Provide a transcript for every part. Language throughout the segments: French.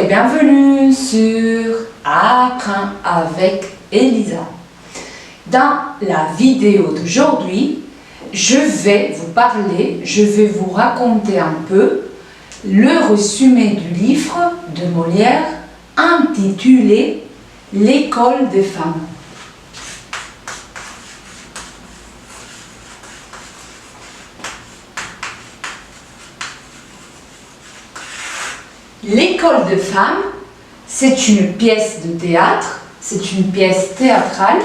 bienvenue sur Apprends avec Elisa. Dans la vidéo d'aujourd'hui, je vais vous raconter un peu le résumé du livre de Molière intitulé L'école des femmes. L'école des femmes, c'est une pièce de théâtre, c'est une pièce théâtrale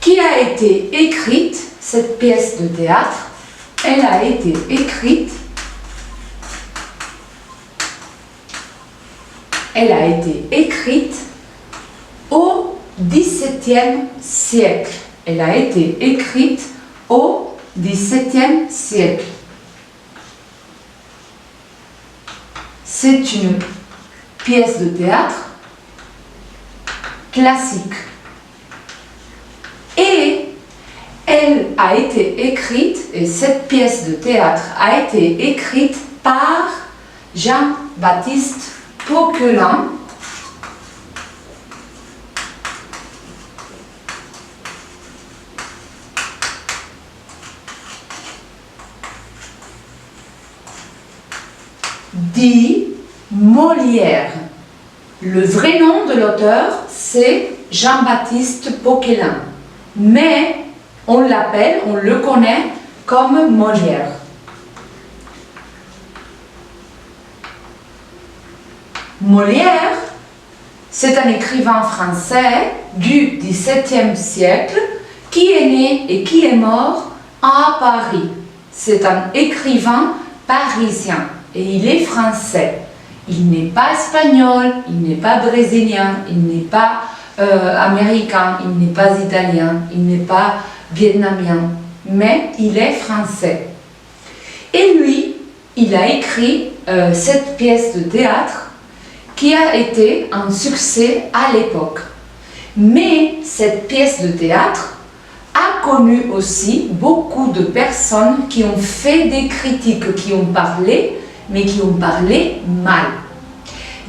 qui a été écrite, cette pièce de théâtre, elle a été écrite au XVIIe siècle. Elle a été écrite au XVIIe siècle. C'est une pièce de théâtre classique. Et elle a été écrite, et cette pièce de théâtre a été écrite par Jean-Baptiste Poquelin, dit Molière. Le vrai nom de l'auteur, c'est Jean-Baptiste Poquelin, mais on le connaît comme Molière. Molière, c'est un écrivain français du XVIIe siècle qui est né et qui est mort à Paris. C'est un écrivain parisien. Et il est français. Il n'est pas espagnol, il n'est pas brésilien, il n'est pas américain, il n'est pas italien, il n'est pas vietnamien, mais il est français. Et lui, il a écrit cette pièce de théâtre qui a été un succès à l'époque. Mais cette pièce de théâtre a connu aussi beaucoup de personnes qui ont fait des critiques, qui ont parlé, mais qui ont parlé mal.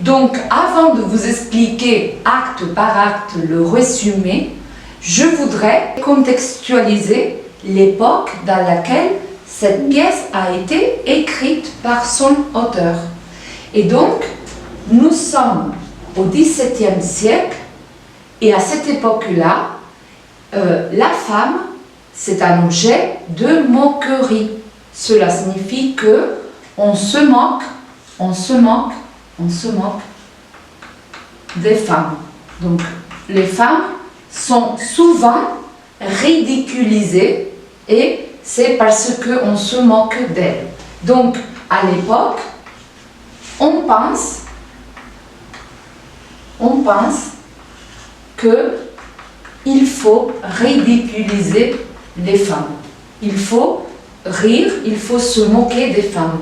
Donc, avant de vous expliquer acte par acte le résumé, je voudrais contextualiser l'époque dans laquelle cette pièce a été écrite par son auteur. Et donc, nous sommes au XVIIe siècle, et à cette époque-là, la femme, c'est un objet de moquerie. Cela signifie que on se moque des femmes. Donc, les femmes sont souvent ridiculisées et c'est parce qu'on se moque d'elles. Donc, à l'époque, on pense qu'il faut ridiculiser les femmes. Il faut rire, il faut se moquer des femmes.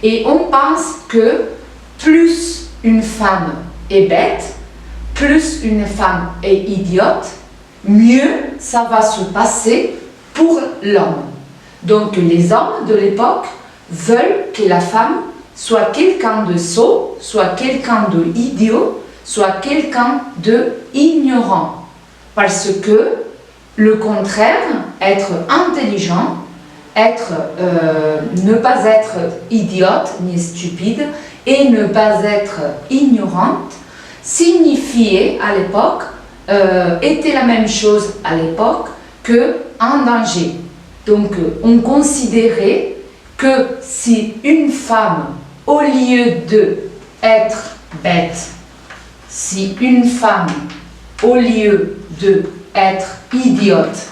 Et on pense que plus une femme est bête, plus une femme est idiote, mieux ça va se passer pour l'homme. Donc les hommes de l'époque veulent que la femme soit quelqu'un de sot, soit quelqu'un de idiot, soit quelqu'un de ignorant. Parce que le contraire, être intelligent, ne pas être idiote ni stupide et ne pas être ignorante signifiait à l'époque, était la même chose à l'époque qu'un danger. Donc on considérait que si une femme, au lieu d'être bête, si une femme, au lieu d'être idiote,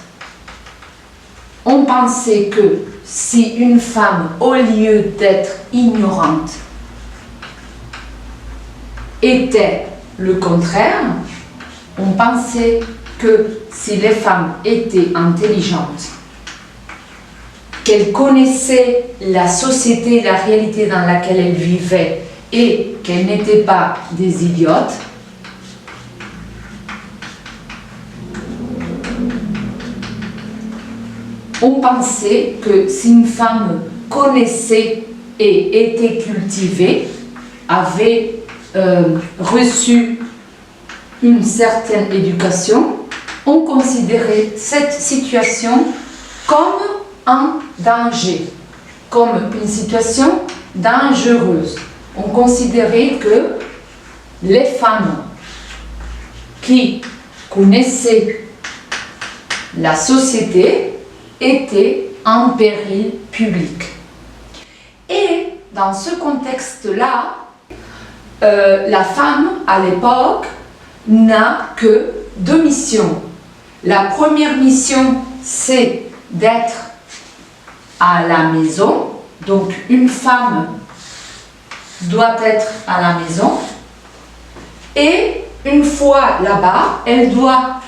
on pensait que si une femme, au lieu d'être ignorante, était le contraire, on pensait que si les femmes étaient intelligentes, qu'elles connaissaient la société, la réalité dans laquelle elles vivaient et qu'elles n'étaient pas des idiotes, On pensait que si une femme connaissait et était cultivée, avait reçu une certaine éducation, on considérait cette situation comme un danger, comme une situation dangereuse. On considérait que les femmes qui connaissaient la société étaient en péril public. Et dans ce contexte-là, la femme, à l'époque, n'a que deux missions. La première mission, c'est d'être à la maison. Donc, une femme doit être à la maison. Et une fois là-bas, elle doit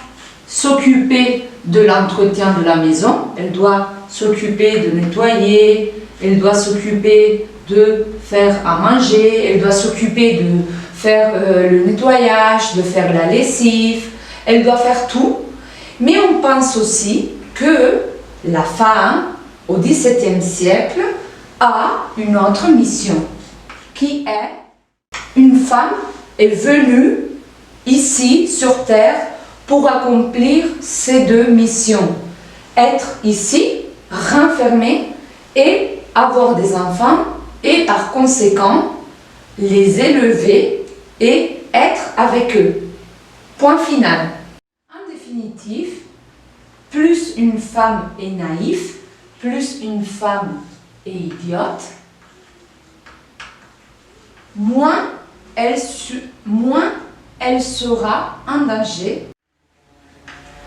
s'occuper de l'entretien de la maison. Elle doit s'occuper de nettoyer. Elle doit s'occuper de faire à manger. Elle doit s'occuper de faire le nettoyage, de faire la lessive. Elle doit faire tout. Mais on pense aussi que la femme, au XVIIe siècle, a une autre mission, qui est une femme est venue ici sur Terre pour accomplir ces deux missions. Être ici, renfermée, et avoir des enfants, et par conséquent, les élever et être avec eux. Point final. En définitive, plus une femme est naïve, plus une femme est idiote, moins elle sera en danger.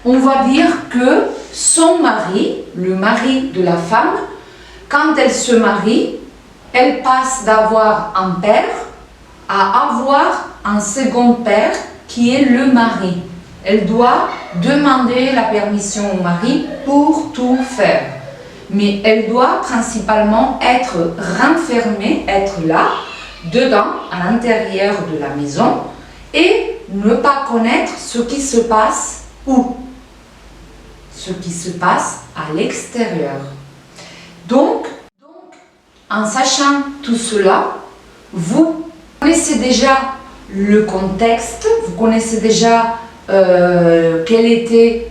On va dire que son mari, le mari de la femme, quand elle se marie, elle passe d'avoir un père à avoir un second père qui est le mari. Elle doit demander la permission au mari pour tout faire. Mais elle doit principalement être renfermée, être là, dedans, à l'intérieur de la maison, et ne pas connaître ce qui se passe où? Ce qui se passe à l'extérieur. Donc, en sachant tout cela, vous connaissez déjà le contexte, vous connaissez déjà quels étaient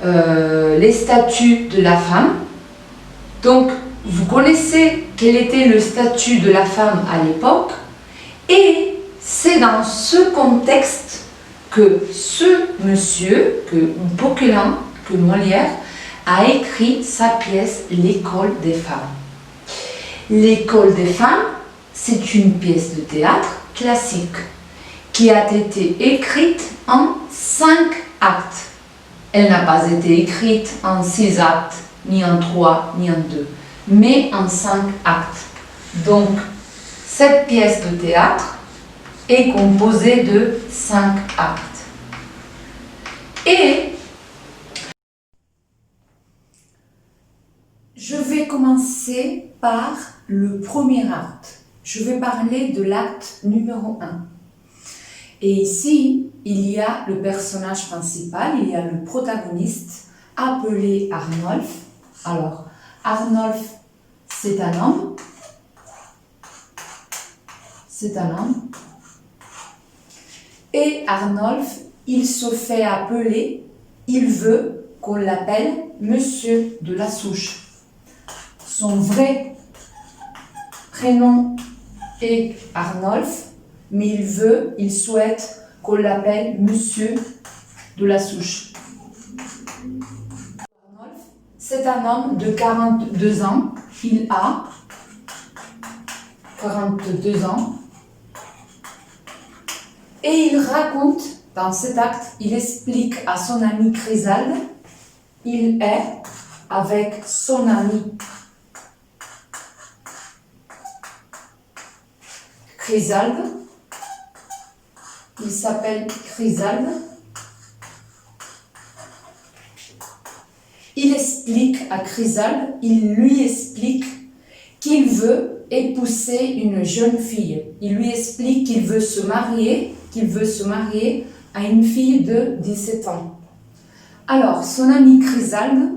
les statuts de la femme. Donc, vous connaissez quel était le statut de la femme à l'époque, et c'est dans ce contexte que ce monsieur, que Poquelin, que Molière, a écrit sa pièce L'école des femmes. L'école des femmes, c'est une pièce de théâtre classique qui a été écrite en 5 actes. Elle n'a pas été écrite en 6 actes, ni en 3, ni en 2, mais en 5 actes. Donc, cette pièce de théâtre est composée de 5 actes. Et je vais commencer par le premier acte. Je vais parler de l'acte numéro 1. Et ici, il y a le personnage principal, il y a le protagoniste appelé Arnolphe. Alors, Arnolphe, c'est un homme. C'est un homme. Et Arnolphe, il se fait appeler, il veut qu'on l'appelle Monsieur de la Souche. Son vrai prénom est Arnolphe, mais il souhaite qu'on l'appelle Monsieur de la Souche. Arnolphe, c'est un homme de 42 ans. Il a 42 ans. Et il raconte, dans cet acte, il explique à son ami Chrysalde, il est avec son ami Chrysalde, il s'appelle Chrysalde. Il explique à Chrysalde, il lui explique qu'il veut épouser une jeune fille. Il lui explique qu'il veut se marier à une fille de 17 ans. Alors, son ami Chrysalde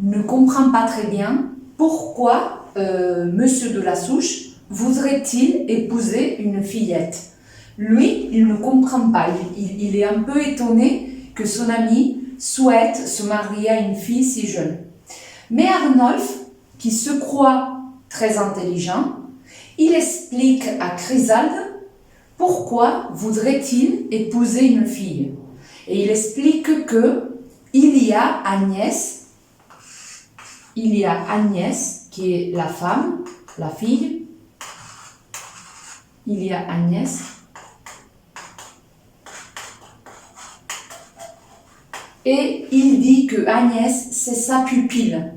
ne comprend pas très bien pourquoi Monsieur de la Souche voudrait-il épouser une fillette. Lui, il ne comprend pas, il est un peu étonné que son ami souhaite se marier à une fille si jeune. Mais Arnolphe, qui se croit très intelligent, il explique à Chrysalde pourquoi voudrait-il épouser une fille. Et il explique que il y a Agnès qui est la femme, la fille. Il y a Agnès. Et il dit que Agnès, c'est sa pupille.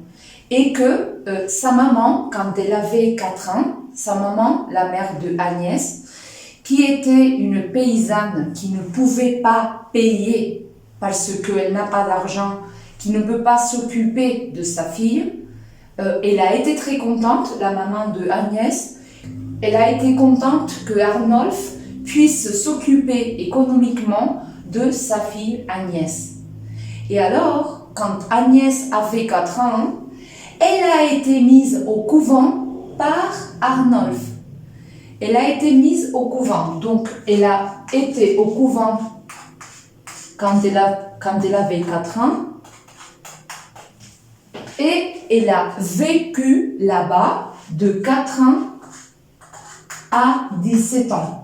Et que sa maman, quand elle avait 4 ans, sa maman, la mère de Agnès, qui était une paysanne qui ne pouvait pas payer parce qu'elle n'a pas d'argent, qui ne peut pas s'occuper de sa fille, elle a été très contente, la maman de Agnès, elle a été contente que Arnolphe puisse s'occuper économiquement de sa fille Agnès. Et alors, quand Agnès avait 4 ans, elle a été mise au couvent par Arnolphe. Elle a été mise au couvent. Donc, elle a été au couvent quand elle avait 4 ans. Et elle a vécu là-bas de 4 ans à 17 ans.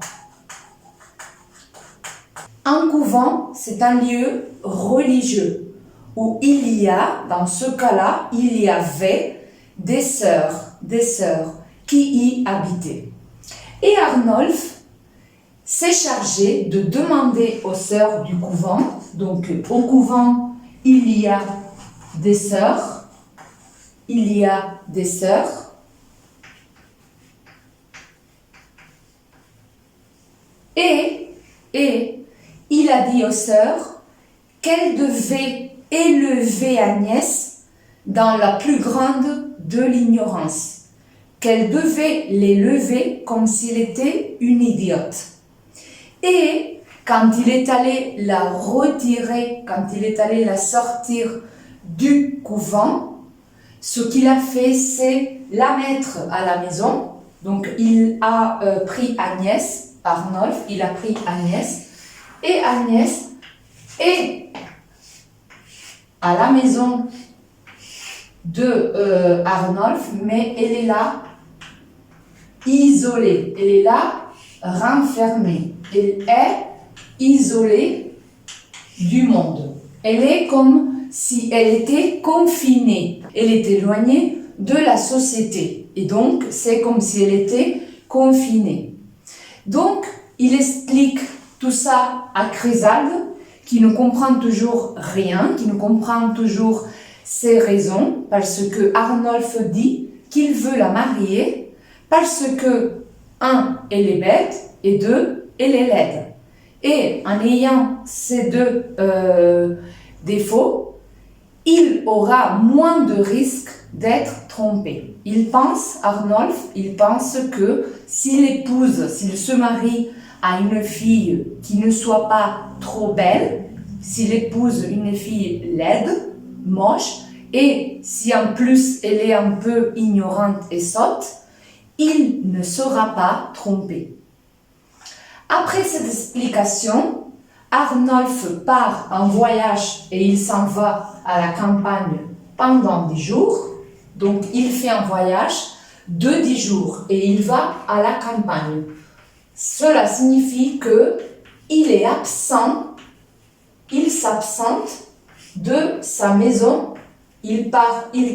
Un couvent, c'est un lieu religieux où il y a, dans ce cas-là, il y avait des sœurs qui y habitaient. Et Arnolphe s'est chargé de demander aux sœurs du couvent, donc au couvent, il y a des sœurs, et il a dit aux sœurs qu'elles devaient élever Agnès dans la plus grande de l'ignorance, qu'elles devaient l'élever comme s'il était une idiote. Et quand il est allé la retirer, quand il est allé la sortir du couvent, ce qu'il a fait, c'est la mettre à la maison. Donc il a pris Agnès, Arnolphe, il a pris Agnès, et Agnès est à la maison de Arnolphe, mais elle est là isolée, elle est là renfermée, elle est isolée du monde. Elle est comme si elle était confinée, elle est éloignée de la société, et donc c'est comme si elle était confinée. Donc, il explique tout ça à Chrysalde, qui ne comprend toujours rien, qui ne comprend toujours ses raisons, parce que Arnolphe dit qu'il veut la marier, parce que, 1, elle est bête, et 2, elle est laide. Et en ayant ces deux défauts, il aura moins de risques d'être trompé. Arnolphe pense que s'il se marie à une fille qui ne soit pas trop belle, s'il épouse une fille laide, moche, et si en plus elle est un peu ignorante et sotte, il ne sera pas trompé. Après cette explication, Arnolphe part en voyage et il s'en va à la campagne pendant 10 jours. Donc il fait un voyage de 10 jours et il va à la campagne. Cela signifie qu'il est absent, il s'absente de sa maison, il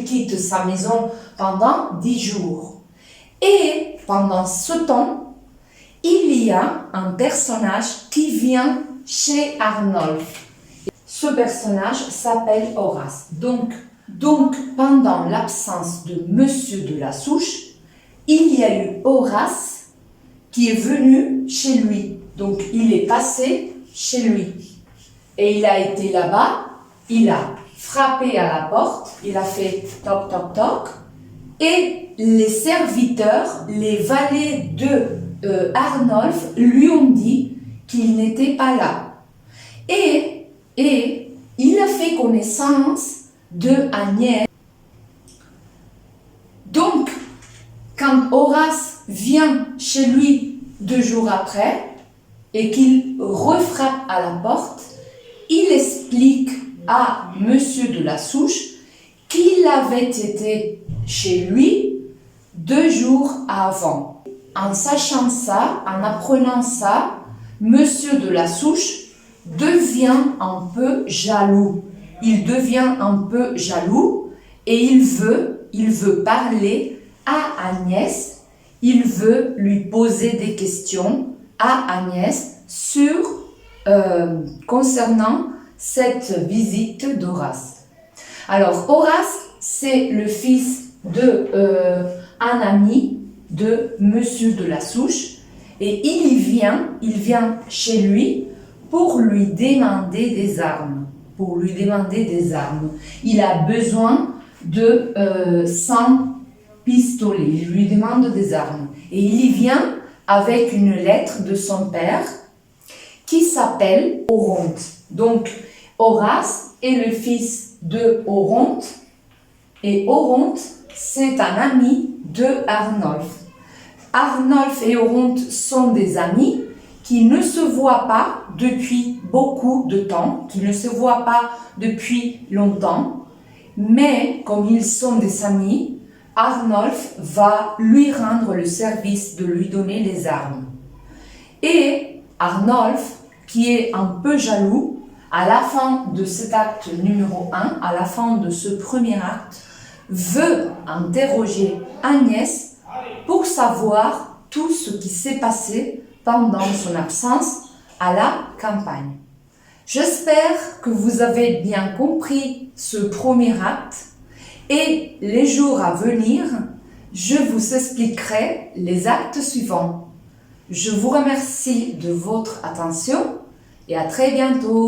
quitte sa maison pendant 10 jours. Et pendant ce temps, il y a un personnage qui vient chez Arnolphe. Ce personnage s'appelle Horace. Donc, pendant l'absence de Monsieur de la Souche, il y a eu Horace qui est venu chez lui. Donc, il est passé chez lui. Et il a été là-bas, il a frappé à la porte, il a fait toc toc toc, et les serviteurs, les valets de Arnolphe lui ont dit qu'il n'était pas là. Et il a fait connaissance de Agnès. Quand Horace vient chez lui 2 jours après et qu'il refrappe à la porte, il explique à Monsieur de la Souche qu'il avait été chez lui 2 jours avant. En sachant ça, en apprenant ça, Monsieur de la Souche devient un peu jaloux. Il devient un peu jaloux et il veut parler à Agnès. Il veut lui poser des questions à Agnès concernant cette visite d'Horace. Alors, Horace, c'est le fils d'un ami de Monsieur de la Souche et il vient chez lui pour lui demander des armes. Il a besoin de 100 pistolets. Il lui demande des armes. Et il y vient avec une lettre de son père qui s'appelle Oronte. Donc, Horace est le fils de Oronte. Et Oronte, c'est un ami de Arnolphe. Arnolphe et Oronte sont des amis qui ne se voient pas depuis beaucoup de temps, qui ne se voient pas depuis longtemps, mais comme ils sont des amis, Arnolphe va lui rendre le service de lui donner les armes. Et Arnolphe, qui est un peu jaloux, à la fin de cet acte numéro 1, à la fin de ce premier acte, veut interroger Agnès pour savoir tout ce qui s'est passé pendant son absence à la campagne. J'espère que vous avez bien compris ce premier acte et les jours à venir, je vous expliquerai les actes suivants. Je vous remercie de votre attention et à très bientôt.